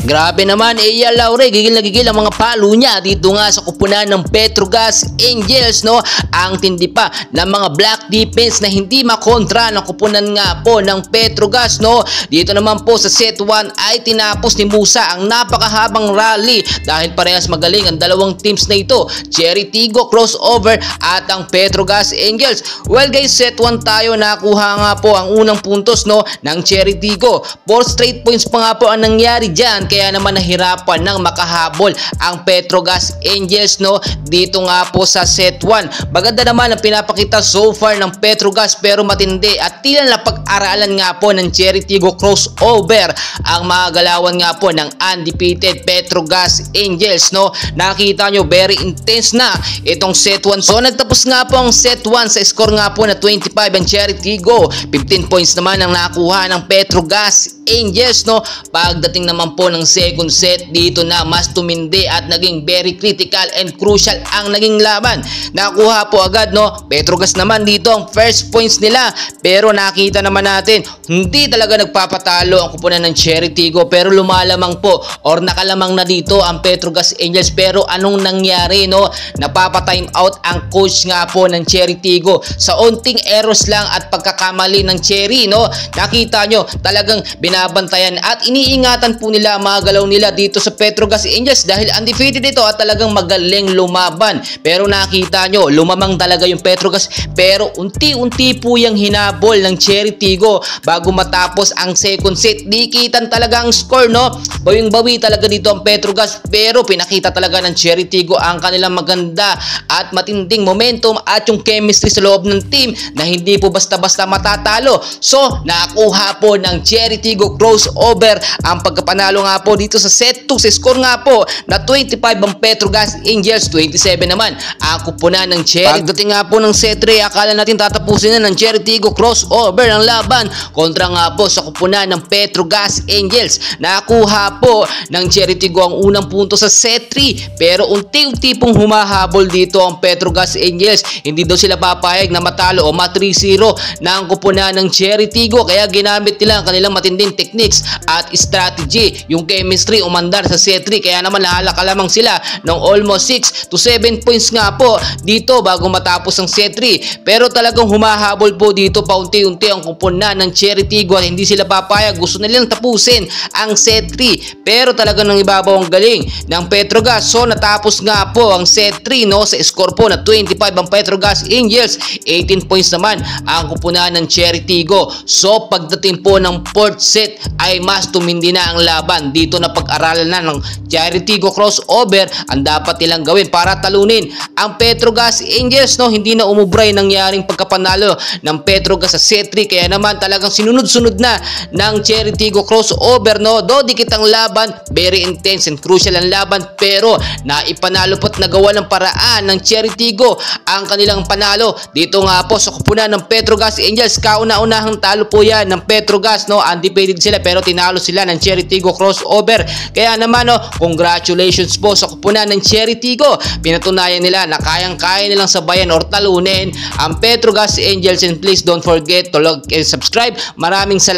Grabe naman, Eya Laure, gigil na gigil ang mga palo niya dito nga sa kupunan ng Petrogas Angels, no? Ang tindi pa ng mga black defense na hindi makontra ng kupunan nga po ng Petrogas, no? Dito naman po sa set 1 ay tinapos ni Musa ang napakahabang rally dahil parehas magaling ang dalawang teams na ito, Cherry Tigo crossover at ang Petrogas Angels. Well guys, set 1 tayo, nakuha nga po ang unang puntos, no, ng Cherry Tigo. 4 straight points pa nga po ang nangyari dyan, kaya naman nahirapan ng makahabol ang Petrogas Angels, no, dito nga po sa set 1. Maganda naman ang pinapakita so far ng Petrogas pero matindi at tila na pag-aralan nga po ng Cherry Tigo crossover ang mga galawan nga po ng undefeated Petrogas Angels, no. Nakita nyo, very intense na itong set 1. So nagtapos nga po ang set 1 sa score nga po na 25 ang Cherry Tigo. 15 points naman ang nakuha ng Petrogas Angels, no. Pagdating naman po ng second set, dito na mas tumindi at naging very critical and crucial ang naging laban. Nakuha po agad, no, Petrogas naman dito ang first points nila, pero nakita naman natin hindi talaga nagpapatalo ang kupunan ng Cherry Tigo, pero lumalamang po or nakalamang na dito ang Petrogas Angels. Pero anong nangyari, no? Napapa-time out ang coach nga po ng Cherry Tigo sa unting errors lang at pagkakamali ng Cherry, no. Nakita nyo, talagang binabantayan at iniingatan po nila ang mga galaw nila dito sa Petrogas Angels dahil undefeated ito at talagang magaling lumaban. Pero nakita nyo, lumamang talaga yung Petrogas, pero unti-unti po yung hinabol ng Cherry Tigo bago matapos ang second set. Dikitan talaga ang score, no. Bawing-bawi talaga dito ang Petrogas, pero pinakita talaga ng Cherry Tigo ang kanilang maganda at matinding momentum at yung chemistry sa loob ng team na hindi po basta-basta matatalo. So nakuha po ng Cherry Tigo crossover ang pagkapanalo nga po dito sa set 2 sa score nga po na 25 ang Petrogas Angels, 27 naman ang kupunan ng Cherry. Pagdating nga po ng set 3, akala natin tatapusin na ng Cherry Tigo crossover ang laban kontra nga po sa kupunan ng Petrogas Angels. Nakuha po ng Cherry Tigo ang unang punto sa set 3, pero unti-unti pong humahabol dito ang Petrogas Angels. Hindi daw sila papayag na matalo o ma-3-0 ng kupunan ng Cherry Tigo, kaya ginamit nila ang kanilang matinding techniques at strategy. Yung chemistry umandar sa set 3, kaya naman nahalakalamang sila ng almost 6 to 7 points nga po dito bago matapos ang set 3. Pero talagang humahabol po dito paunti-unti ang kupunan ng Cherry Tigo at hindi sila papayag. Gusto nilang tapusin ang set 3, pero talagang nang ibabaw ang galing ng Petrogas. So natapos nga po ang set 3, no, sa score po na 25 ang Petrogas Angels, 18 points naman ang kupunan ng Cherry Tigo. So pagdating po ng fourth set ay mas tumindi na ang laban. Dito na pag-aralan na ng Cherry Tigo crossover ang dapat nilang gawin para talunin ang Petrogas Angels, no. Hindi na umubray nangyaring pagkapanalo ng Petrogas sa set 3, kaya naman talagang sinunod-sunod na ng Cherry Tigo crossover, no. Do dikit ang laban, very intense and crucial ang laban, pero naipanalo po't nagawa ng paraan ng Cherry Tigo ang kanilang panalo dito nga po sa kupunan ng Petrogas Angels. Kauna-unahang talo po yan ng Petrogas, no. Undefeated sila pero tinalo sila ng Cherry Tigo crossover, kaya naman, no, congratulations po sa kupunan ng Cherry Tigo. Pinatunayan nila na kayang-kaya nilang sabayan or talunin ang Petrogas Angels, and please don't forget to like and subscribe. Maraming salamat.